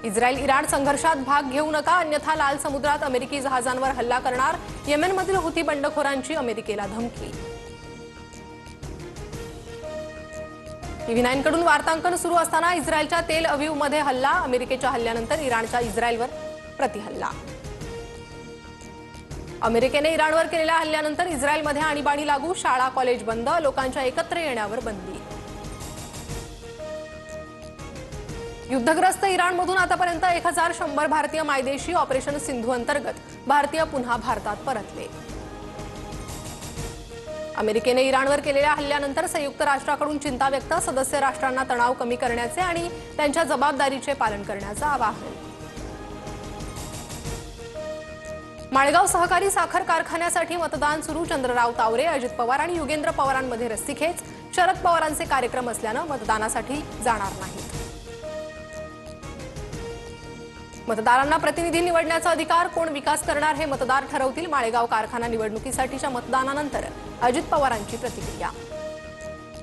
Israel Iran संघर्षात भाग घेऊ नका, अन्यथा लाल समुद्रात अमेरिकी जहाजांवर हल्ला करणार. येमेनमधील हुती बंडखोरांची अमेरिकेला धमकी. TV9 कडून वार्तांकन सुरू असताना इस्रायलच्या तेल अविवमध्ये हल्ला. अमेरिकेच्या हल्ल्यानंतर इराणचा इस्रायलवर प्रतिहल्ला. अमेरिकेने इराणवर केलेल्या हल्ल्यानंतर इस्रायलमध्ये आणीबाणी लागू. शाळा कॉलेज बंद. लोकांच्या एकत्र येण्यावर बंदी. युद्धग्रस्त इराणमधून आतापर्यंत 1100 भारतीय मायदेशी. ऑपरेशन सिंधू अंतर्गत भारतीय पुन्हा भारतात परतले. अमेरिकेने इराणवर केलेल्या हल्ल्यानंतर संयुक्त राष्ट्रांकडून चिंता व्यक्त. सदस्य राष्ट्रांना तणाव कमी करण्याचे आणि त्यांच्या जबाबदारीचे पालन करण्याचं आवाहन. माळेगाव सहकारी साखर कारखान्यासाठी मतदान सुरू. चंद्रराव तावरे, अजित पवार आणि युगेंद्र पवारांमध्ये रस्सीखेच. शरद पवारांचे कार्यक्रम असल्यानं मतदानासाठी जाणार नाहीत. मतदारांना प्रतिनिधी निवडण्याचा अधिकार. कोण विकास करणार हे मतदार ठरवतील. माळेगाव कारखाना निवडणुकीसाठीच्या मतदानानंतर अजित पवारांची प्रतिक्रिया.